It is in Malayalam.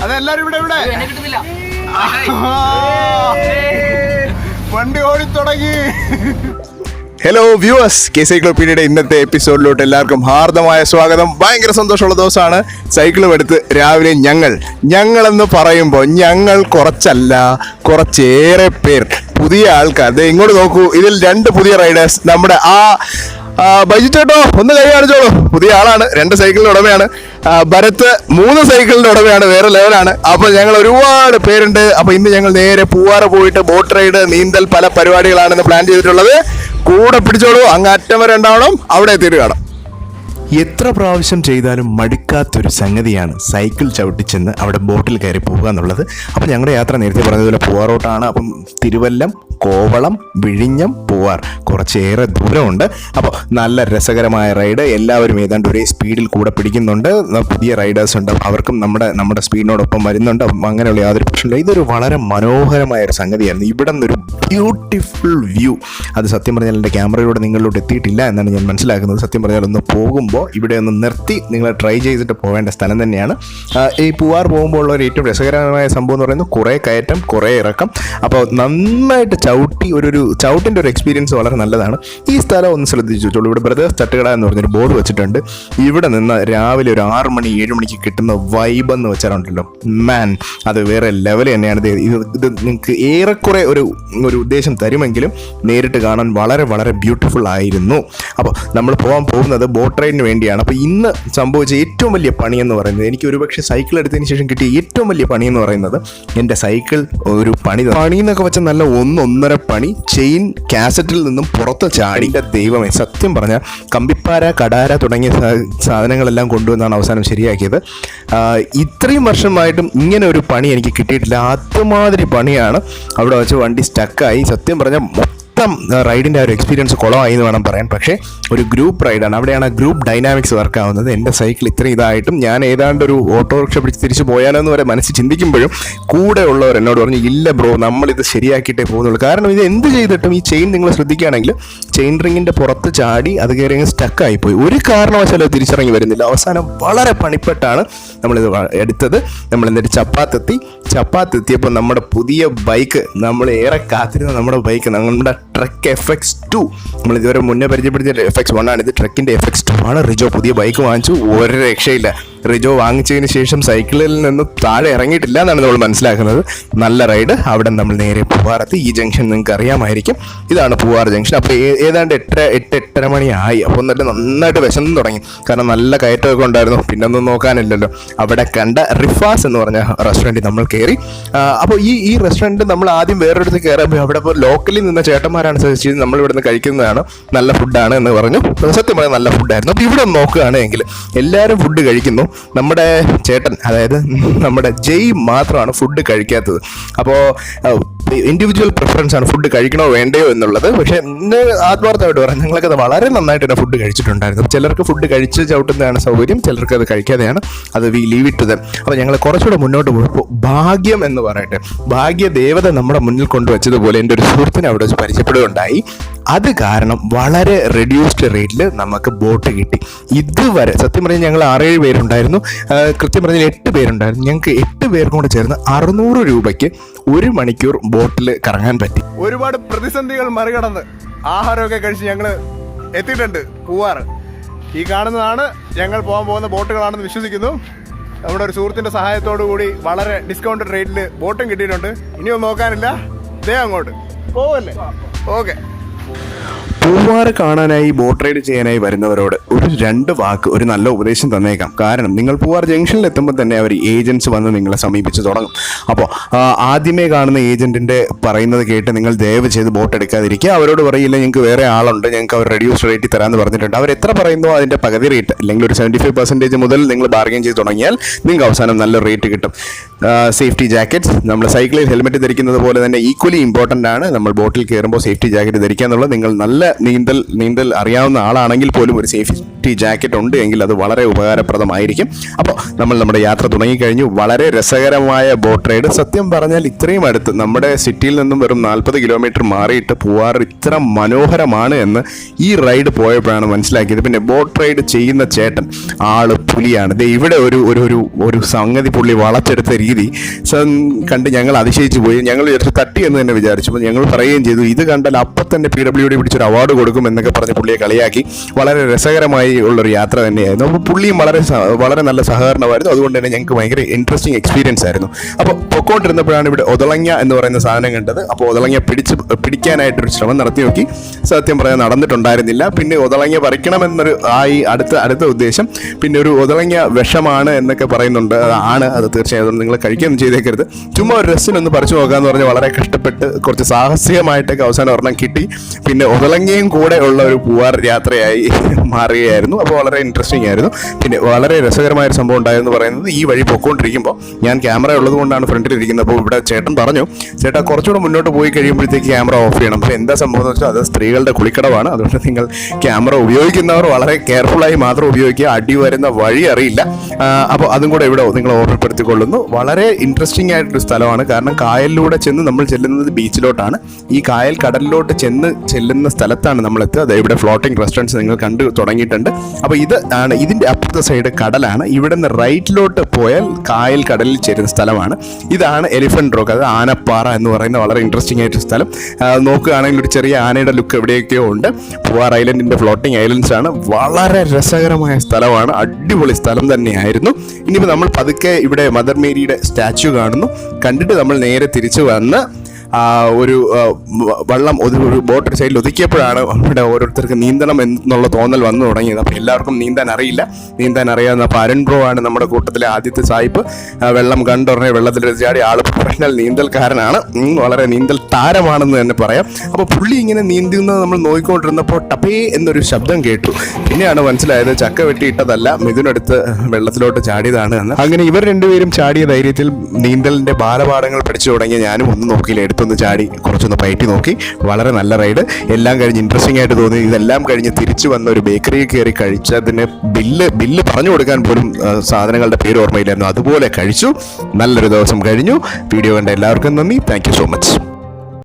അതെല്ലാരും ഇവിടെ വണ്ടി ഓടി തുടങ്ങി. ഹലോ വ്യൂവേഴ്സ്, കെസൈക്ലോപീഡിയയുടെ ഇന്നത്തെ എപ്പിസോഡിലോട്ട് എല്ലാവർക്കും ഹാർദമായ സ്വാഗതം. ഭയങ്കര സന്തോഷമുള്ള ദിവസമാണ്. സൈക്കിളും എടുത്ത് രാവിലെ ഞങ്ങളെന്ന് പറയുമ്പോൾ ഞങ്ങൾ കുറച്ചല്ല, കുറച്ചേറെ പേർ പുതിയ ആൾക്കാർ. ഇങ്ങോട്ട് നോക്കൂ, ഇതിൽ 2 പുതിയ റൈഡേഴ്സ്. നമ്മുടെ ബൈജു ചേട്ടോ ഒന്ന് കൈ കാണിച്ചോളൂ. പുതിയ ആളാണ്, 2 സൈക്കിളിന്റെ ഉടമയാണ്. ഭരത് 3 സൈക്കിളിന്റെ ഉടമയാണ്, വേറെ ലെവലാണ്. അപ്പൊ ഞങ്ങൾ ഒരുപാട് പേരുണ്ട്. അപ്പൊ ഇന്ന് ഞങ്ങൾ നേരെ പൂവാറ് പോയിട്ട് ബോട്ട് റൈഡ്, നീന്തൽ, പല പരിപാടികളാണ് ഇന്ന് പ്ലാൻ ചെയ്തിട്ടുള്ളത്. കൂടെ പിടിച്ചോളൂ, അങ്ങ് അറ്റം വരെ ഉണ്ടാവണം, അവിടെ എത്തിയിട്ട് കാണാം. എത്ര പ്രാവശ്യം ചെയ്താലും മടുക്കാത്തൊരു സംഗതിയാണ് സൈക്കിൾ ചവിട്ടിച്ചെന്ന് അവിടെ ബോട്ടിൽ കയറി പോകുക എന്നുള്ളത്. അപ്പം ഞങ്ങളുടെ യാത്ര നേരത്തെ പറഞ്ഞതുപോലെ പൂവാറോട്ടാണ്. അപ്പം തിരുവല്ലം, കോവളം, വിഴിഞ്ഞം, പൂവാർ കുറച്ചേറെ ദൂരമുണ്ട്. അപ്പോൾ നല്ല രസകരമായ റൈഡ്. എല്ലാവരും ഏതാണ്ട് ഒരേ സ്പീഡിൽ കൂടെ പിടിക്കുന്നുണ്ട്. പുതിയ റൈഡേഴ്സ് ഉണ്ട്, അവർക്കും നമ്മുടെ സ്പീഡിനോടൊപ്പം വരുന്നുണ്ട്. അപ്പം അങ്ങനെയുള്ള യാതൊരു പ്രശ്നമില്ല. ഇതൊരു വളരെ മനോഹരമായ ഒരു സംഗതിയായിരുന്നു. ഇവിടെ നിന്നൊരു ബ്യൂട്ടിഫുൾ വ്യൂ. അത് സത്യം പറഞ്ഞാൽ എൻ്റെ ക്യാമറയിലൂടെ നിങ്ങളിലോട്ട് എത്തിയിട്ടില്ല എന്നാണ് ഞാൻ മനസ്സിലാക്കുന്നത്. സത്യം പറഞ്ഞാൽ ഒന്ന് പോകുമ്പോൾ ഇവിടെ ഒന്ന് നിർത്തി നിങ്ങൾ ട്രൈ ചെയ്തിട്ട് പോകേണ്ട സ്ഥലം തന്നെയാണ്. ഈ പൂവാർ പോകുമ്പോൾ ഉള്ള ഒരു ഏറ്റവും രസകരമായ സംഭവം എന്ന് പറയുന്നത് കുറേ കയറ്റം, കുറേ ഇറക്കം. അപ്പോൾ നന്നായിട്ട് ചവിട്ടിൻ്റെ ഒരു എക്സ്പീരിയൻസ് വളരെ നല്ലതാണ്. ഈ സ്ഥലം ഒന്ന് ശ്രദ്ധിച്ചോളൂ. ഇവിടെ ബ്രദേഴ്സ് തട്ടുകട എന്ന് പറഞ്ഞൊരു ബോർഡ് വെച്ചിട്ടുണ്ട്. ഇവിടെ നിന്ന് രാവിലെ ഒരു 6 മണി 7 മണിക്ക് കിട്ടുന്ന വൈബ് എന്ന് വെച്ചാലുണ്ടല്ലോ, മാൻ, അത് വേറെ ലെവൽ തന്നെയാണ്. ഇത് നിങ്ങൾക്ക് ഏറെക്കുറെ ഒരു ഉദ്ദേശം തരുമെങ്കിലും നേരിട്ട് കാണാൻ വളരെ വളരെ ബ്യൂട്ടിഫുൾ ആയിരുന്നു. അപ്പോൾ നമ്മൾ പോകാൻ പോകുന്നത് ബോട്ട് റൈഡിന് വേണ്ടിയാണ്. അപ്പോൾ ഇന്ന് സംഭവിച്ച ഏറ്റവും വലിയ പണി എന്ന് പറയുന്നത്, എനിക്ക് ഒരുപക്ഷെ സൈക്കിൾ എടുത്തതിന് ശേഷം കിട്ടിയ ഏറ്റവും വലിയ പണി എന്ന് പറയുന്നത്, എൻ്റെ സൈക്കിൾ ഒരു പണി എന്നൊക്കെ വെച്ചാൽ നല്ല 1.5 പണി. ചെയിൻ കാസറ്റിൽ നിന്നും പുറത്ത് ചാടിൻ്റെ ദൈവമേ, സത്യം പറഞ്ഞാൽ കമ്പിപ്പാര, കടാര തുടങ്ങിയ സാധനങ്ങളെല്ലാം കൊണ്ടുവന്നാണ് അവസാനം ശരിയാക്കിയത്. ഇത്രയും വർഷമായിട്ടും ഇങ്ങനെ ഒരു പണി എനിക്ക് കിട്ടിയിട്ടില്ല. അതുമാതിരി പണിയാണ്. അവിടെ വെച്ച് വണ്ടി സ്റ്റക്കായി. സത്യം പറഞ്ഞാൽ റൈഡിൻ്റെ ആ ഒരു എക്സ്പീരിയൻസ് കുളമായി എന്ന് വേണം പറയാൻ. പക്ഷേ ഒരു ഗ്രൂപ്പ് റൈഡാണ്, അവിടെയാണ് ഗ്രൂപ്പ് ഡൈനാമിക്സ് വർക്ക് ആവുന്നത്. എൻ്റെ സൈക്കിൾ ഇത്രയും ഇതായിട്ടും ഞാൻ ഏതാണ്ട് ഒരു ഓട്ടോറിക്ഷ പിടിച്ച് തിരിച്ച് പോയാലോ എന്ന് വരെ മനസ്സിൽ ചിന്തിക്കുമ്പോഴും കൂടെ ഉള്ളവർ എന്നോട് പറഞ്ഞു, ഇല്ല ബ്രോ, നമ്മളിത് ശരിയാക്കിയിട്ടേ പോകുന്നുള്ളൂ. കാരണം ഇത് എന്ത് ചെയ്തിട്ടും ഈ ചെയിൻ നിങ്ങൾ ശ്രദ്ധിക്കുകയാണെങ്കിൽ ചെയിൻ റിങ്ങിൻ്റെ പുറത്ത് ചാടി അത് കയറി അങ്ങ് സ്റ്റക്കായിപ്പോയി. ഒരു കാരണവശാലും അത് തിരിച്ചിറങ്ങി വരുന്നില്ല. അവസാനം വളരെ പണിപ്പെട്ടാണ് നമ്മളിത് എടുത്തത്. നമ്മൾ എന്നിട്ട് ചപ്പാത്തെത്തിയപ്പോൾ നമ്മുടെ പുതിയ ബൈക്ക്, നമ്മൾ ഏറെ കാത്തിരുന്ന നമ്മുടെ ബൈക്ക്, നമ്മുടെ ട്രക്ക് FX2, നമ്മൾ ഇതുവരെ മുന്നേ പരിചയപ്പെടുത്തിയ FX1 ആണ്. ഇത് ട്രക്കിൻ്റെ FX2 ആണ്. റിജോ പുതിയ ബൈക്ക് വാങ്ങിച്ചു. ഒരു രക്ഷയില്ല. റിജോ വാങ്ങിച്ചതിന് ശേഷം സൈക്കിളിൽ നിന്ന് താഴെ ഇറങ്ങിയിട്ടില്ല എന്നാണ് നമ്മൾ മനസ്സിലാക്കുന്നത്. നല്ല റൈഡ്. അവിടെ നമ്മൾ നേരെ പൂവാറെത്തി. ഈ ജംഗ്ഷൻ നിങ്ങൾക്ക് അറിയാമായിരിക്കും, ഇതാണ് പൂവാർ ജംഗ്ഷൻ. അപ്പോൾ ഏതാണ്ട് 8-8:30 മണിയായി. അപ്പോൾ നന്നായിട്ട് വിശന്ന് തുടങ്ങി. കാരണം നല്ല കയറ്റമൊക്കെ ഉണ്ടായിരുന്നു. പിന്നെ ഒന്നും നോക്കാനില്ലല്ലോ. അവിടെ കണ്ട റിഫാസ് എന്ന് പറഞ്ഞ റെസ്റ്റോറൻറ്റിൽ നമ്മൾ കയറി. അപ്പോൾ ഈ റെസ്റ്റോറൻറ്റ് നമ്മൾ ആദ്യം വേറൊരിടത്ത് കയറുമ്പോൾ അവിടെ ഇപ്പോൾ ലോക്കലിൽ നിന്ന ചേട്ടന്മാരാണ് സജസ്റ്റ് ചെയ്ത് നമ്മൾ ഇവിടെ നിന്ന് കഴിക്കുന്നതാണ്, നല്ല ഫുഡാണ് എന്ന് പറഞ്ഞു. സത്യം പറഞ്ഞാൽ നല്ല ഫുഡായിരുന്നു. അപ്പോൾ ഇവിടെ നോക്കുകയാണെങ്കിൽ എല്ലാവരും ഫുഡ് കഴിക്കുന്നു. നമ്മുടെ ചേട്ടൻ, അതായത് നമ്മുടെ ജയ് മാത്രമാണ് ഫുഡ് കഴിക്കാത്തത്. അപ്പോൾ ഇൻഡിവിജ്വൽ പ്രിഫറൻസ് ആണ്, ഫുഡ് കഴിക്കണോ വേണ്ടയോ എന്നുള്ളത്. പക്ഷേ ഇന്ന് ആത്മാർത്ഥമായിട്ട് പറയാം, ഞങ്ങളൊക്കെ അത് വളരെ നന്നായിട്ട് തന്നെ ഫുഡ് കഴിച്ചിട്ടുണ്ടായിരുന്നു. ചിലർക്ക് ഫുഡ് കഴിച്ച് ചവിട്ടുന്നതാണ് സൗകര്യം, ചിലർക്ക് അത് കഴിക്കാതെയാണ്. അത് we leave it to them. അപ്പോൾ ഞങ്ങൾ കുറച്ചുകൂടെ മുന്നോട്ട് പോയപ്പോൾ ഭാഗ്യം എന്ന് പറയട്ടെ, ഭാഗ്യദേവത നമ്മുടെ മുന്നിൽ കൊണ്ടുവച്ചതുപോലെ എൻ്റെ ഒരു സുഹൃത്തിനെ അവിടെ വെച്ച് പരിചയപ്പെടുകയുണ്ടായി. അത് കാരണം വളരെ റെഡ്യൂസ്ഡ് റേറ്റിൽ നമുക്ക് ബോട്ട് കിട്ടി. ഇതുവരെ സത്യം പറഞ്ഞാൽ ഞങ്ങൾ 6-7 പേരുണ്ടായിരുന്നു. കൃത്യം പറഞ്ഞാൽ 8 പേരുണ്ടായിരുന്നു. ഞങ്ങൾക്ക് 8 പേർക്കും കൂടെ ചേർന്ന് 600 രൂപയ്ക്ക് 1 മണിക്കൂർ ബോട്ടിൽ കറങ്ങാൻ പറ്റി. ഒരുപാട് പ്രതിസന്ധികൾ മറികടന്ന് ആഹാരമൊക്കെ കഴിച്ച് ഞങ്ങൾ എത്തിയിട്ടുണ്ട് പൂവാറ്. ഈ കാണുന്നതാണ് ഞങ്ങൾ പോകാൻ പോകുന്ന ബോട്ടുകളാണെന്ന് വിശ്വസിക്കുന്നു. നമ്മുടെ ഒരു സുഹൃത്തിൻ്റെ സഹായത്തോടു കൂടി വളരെ ഡിസ്കൗണ്ടഡ് റേറ്റിൽ ബോട്ടും കിട്ടിയിട്ടുണ്ട്. ഇനിയൊന്നും നോക്കാനില്ല, ദേ അങ്ങോട്ട് പോവല്ലേ. ഓക്കെ. പൂവാറ് കാണാനായി ബോട്ട് റൈഡ് ചെയ്യാനായി വരുന്നവരോട് ഒരു 2 വാക്ക്, ഒരു നല്ല ഉപദേശം തന്നേക്കാം. കാരണം നിങ്ങൾ പൂവാർ ജംഗ്ഷനിൽ എത്തുമ്പോൾ തന്നെ അവർ ഏജൻറ്റ്സ് വന്ന് നിങ്ങളെ സമീപിച്ച് തുടങ്ങും. അപ്പോൾ ആദ്യമേ കാണുന്ന ഏജൻറ്റിൻ്റെ പറയുന്നത് കേട്ട് നിങ്ങൾ ദയവ് ചെയ്ത് ബോട്ട് എടുക്കാതിരിക്കുക. അവരോട് പറയില്ല ഞങ്ങൾക്ക് വേറെ ആളുണ്ട്, ഞങ്ങൾക്ക് അവർ റെഡ്യൂസ് റേറ്റിൽ തരാമെന്ന് പറഞ്ഞിട്ടുണ്ട്. അവർ എത്ര പറയുന്നോ അതിൻ്റെ പകുതി റേറ്റ്, അല്ലെങ്കിൽ ഒരു 75% മുതൽ നിങ്ങൾ ബാർഗെയിൻ ചെയ്ത് തുടങ്ങിയാൽ നിങ്ങൾക്ക് അവസാനം നല്ല റേറ്റ് കിട്ടും. സേഫ്റ്റി ജാക്കറ്റ്സ്, നമ്മൾ സൈക്കിളിൽ ഹെൽമെറ്റ് ധരിക്കുന്നത് പോലെ തന്നെ ഈക്വലി ഇമ്പോർട്ടൻ്റ് ആണ്. നമ്മൾ ബോട്ടിൽ കയറുമ്പോൾ സേഫ്റ്റി ജാക്കറ്റ് ധരിക്കുക എന്നുള്ളത്. നിങ്ങൾ നല്ല നീന്തൽ അറിയാവുന്ന ആളാണെങ്കിൽ പോലും ഒരു സേഫ്റ്റി ജാക്കറ്റ് ഉണ്ട് എങ്കിൽ അത് വളരെ ഉപകാരപ്രദമായിരിക്കും. അപ്പോൾ നമ്മുടെ യാത്ര തുടങ്ങിക്കഴിഞ്ഞു. വളരെ രസകരമായ ബോട്ട് റൈഡ്. സത്യം പറഞ്ഞാൽ ഇത്രയും അടുത്ത് നമ്മുടെ സിറ്റിയിൽ നിന്നും വെറും 40 കിലോമീറ്റർ മാറിയിട്ട് പൂവാർ ഇത്ര മനോഹരമാണ് എന്ന് ഈ റൈഡ് പോയപ്പോഴാണ് മനസ്സിലാക്കിയത്. പിന്നെ ബോട്ട് റൈഡ് ചെയ്യുന്ന ചേട്ടൻ ആള് പുലിയാണ്. ഇവിടെ ഒരു സംഗതി പുള്ളി വളച്ചെടുത്ത രീതി കണ്ട് ഞങ്ങൾ അതിശയിച്ചു പോയി. ഞങ്ങൾ തട്ടി എന്ന് തന്നെ വിചാരിച്ചപ്പോൾ ഞങ്ങൾ പറയുകയും ചെയ്തു, ഇത് കണ്ടാൽ അപ്പം തന്നെ PWD പിടിച്ചൊരു അവാർഡ് കൊടുക്കും എന്നൊക്കെ പറഞ്ഞ് പുള്ളിയെ കളിയാക്കി. വളരെ രസകരമായി ഉള്ളൊരു യാത്ര തന്നെയായിരുന്നു. അപ്പോൾ പുള്ളിയും വളരെ നല്ല സഹകരണമായിരുന്നു. അതുകൊണ്ട് തന്നെ ഞങ്ങൾക്ക് ഭയങ്കര ഇൻട്രസ്റ്റിംഗ് എക്സ്പീരിയൻസ് ആയിരുന്നു. അപ്പോൾ പൊക്കോണ്ടിരുന്നപ്പോഴാണ് ഇവിടെ ഒതളങ്ങ എന്ന് പറയുന്ന സാധനം കണ്ടത്. അപ്പോൾ ഒതളങ്ങ പിടിക്കാനായിട്ടൊരു ശ്രമം നടത്തി നോക്കി. സത്യം പറയാൻ നടന്നിട്ടുണ്ടായിരുന്നില്ല. പിന്നെ ഒതളങ്ങ പറിക്കണമെന്നൊരു അടുത്ത ഉദ്ദേശം. പിന്നെ ഒരു ഒതളങ്ങ വിഷമാണ് എന്നൊക്കെ പറയുന്നുണ്ട്. അത് തീർച്ചയായും നിങ്ങൾ കഴിക്കുകയൊന്നും ചെയ്തേക്കരുത്. ചുമ്മാ ഒരു രസത്തിനൊന്ന് പറിച്ചു നോക്കാന്ന് പറഞ്ഞ് വളരെ കഷ്ടപ്പെട്ട് കുറച്ച് സാഹസികമായിട്ടൊക്കെ അവസാനം ഒരെണ്ണം കിട്ടി. പിന്നെ ഒതളങ്ങയും കൂടെ ഉള്ള ഒരു പൂവാർ യാത്രയായി മാറുകയായിരുന്നു. അപ്പോൾ വളരെ ഇൻട്രസ്റ്റിംഗ് ആയിരുന്നു. പിന്നെ വളരെ രസകരമായൊരു സംഭവം ഉണ്ടായെന്ന് പറയുന്നത്, ഈ വഴി പൊക്കോണ്ടിരിക്കുമ്പോൾ ഞാൻ ക്യാമറ ഉള്ളത് കൊണ്ടാണ് ഫ്രണ്ടിലിരിക്കുന്നത്. അപ്പോൾ ഇവിടെ ചേട്ടൻ പറഞ്ഞു, ചേട്ടാ കുറച്ചുകൂടെ മുന്നോട്ട് പോയി കഴിയുമ്പോഴത്തേക്ക് ക്യാമറ ഓഫ് ചെയ്യണം. പക്ഷേ എന്താ സംഭവം എന്ന് വെച്ചാൽ അത് സ്ത്രീകളുടെ കുളിക്കടവാണ്. അതുകൊണ്ട് നിങ്ങൾ ക്യാമറ ഉപയോഗിക്കുന്നവർ വളരെ കെയർഫുള്ളായി മാത്രം ഉപയോഗിക്കുക. അടി വരുന്ന വഴി അറിയില്ല. അപ്പോൾ അതും കൂടെ ഇവിടെ നിങ്ങൾ ഓർമ്മപ്പെടുത്തിക്കൊള്ളുന്നു. വളരെ ഇൻട്രസ്റ്റിംഗ് ആയിട്ടൊരു സ്ഥലമാണ്. കാരണം കായലിലൂടെ ചെന്ന് നമ്മൾ ചെല്ലുന്നത് ബീച്ചിലോട്ടാണ്. ഈ കായൽ കടലിലോട്ട് ചെല്ലുന്ന സ്ഥലത്താണ് നമ്മൾ എത്തുക. അത് ഇവിടെ ഫ്ലോട്ടിംഗ് റെസ്റ്റോറൻറ്റ്സ് നിങ്ങൾ കണ്ടു തുടങ്ങിയിട്ടുണ്ട്. അപ്പോൾ ഇതിൻ്റെ അപ്പുറത്തെ സൈഡ് കടലാണ്. ഇവിടെ നിന്ന് റൈറ്റിലോട്ട് പോയാൽ കായൽ കടലിൽ ചേരുന്ന സ്ഥലമാണ്. ഇതാണ് എലിഫന്റ് റോക്ക്, അത് ആനപ്പാറ എന്ന് പറയുന്ന വളരെ ഇൻട്രസ്റ്റിംഗ് ആയിട്ടൊരു സ്ഥലം. നോക്കുകയാണെങ്കിൽ ഒരു ചെറിയ ആനയുടെ ലുക്ക് എവിടെയൊക്കെയോ ഉണ്ട്. പൂവാർ ഐലൻഡിൻ്റെ ഫ്ലോട്ടിംഗ് ഐലൻഡ്സ് ആണ്. വളരെ രസകരമായ സ്ഥലമാണ്. അടിപൊളി സ്ഥലം തന്നെയായിരുന്നു. ഇനിയിപ്പോൾ നമ്മൾ പതുക്കെ ഇവിടെ മദർ മേരിയുടെ സ്റ്റാച്യു കാണുന്നു. കണ്ടിട്ട് നമ്മൾ നേരെ തിരിച്ചു വന്ന് ഒരു വെള്ളം ഒരു ബോട്ട് സൈഡിൽ ഒതുക്കിയപ്പോഴാണ് ഇവിടെ ഓരോരുത്തർക്ക് നീന്തണം എന്നുള്ള തോന്നൽ വന്നു തുടങ്ങിയത്. അപ്പോൾ എല്ലാവർക്കും നീന്താൻ അറിയാവുന്ന അപ്പോൾ അരുൺ ബ്രോ ആണ് നമ്മുടെ കൂട്ടത്തിലെ ആദ്യത്തെ സായിപ്പ്. വെള്ളം കണ്ടുടനെ വെള്ളത്തിൽ ചാടി ആൾ പ്രൊഫഷണൽ നീന്തൽക്കാരനാണ്. വളരെ നീന്തൽ താരമാണെന്ന് തന്നെ പറയാം. അപ്പോൾ പുള്ളി ഇങ്ങനെ നീന്തുന്നത് നമ്മൾ നോക്കിക്കൊണ്ടിരുന്നപ്പോൾ ടപ്പേ എന്നൊരു ശബ്ദം കേട്ടു. പിന്നെയാണ് മനസ്സിലായത് ചക്ക വെട്ടിയിട്ടതല്ല, മിഥുനെടുത്ത് വെള്ളത്തിലോട്ട് ചാടിയതാണ് എന്ന്. അങ്ങനെ ഇവർ രണ്ടുപേരും ചാടിയ ധൈര്യത്തിൽ നീന്തലിൻ്റെ ബാലപാഠങ്ങൾ പഠിച്ചു തുടങ്ങിയ ഞാനും ഒന്നും നോക്കിയില്ല. എടുത്തൊന്ന് ചാടി കുറച്ചൊന്ന് പയറ്റി നോക്കി. വളരെ നല്ല റൈഡ്. എല്ലാം കഴിഞ്ഞ് ഇൻട്രസ്റ്റിംഗ് ആയിട്ട് തോന്നി. ഇതെല്ലാം കഴിഞ്ഞ് തിരിച്ചു വന്ന ഒരു ബേക്കറിയിൽ കയറി കഴിച്ചതിന് ബില്ല് പറഞ്ഞു കൊടുക്കാൻ പോലും സാധനങ്ങളുടെ പേര് ഓർമ്മയില്ലായിരുന്നു. അതുപോലെ കഴിച്ചു. നല്ലൊരു ദിവസം കഴിഞ്ഞു. വീഡിയോ കണ്ട എല്ലാവർക്കും നന്ദി. Thank you so much.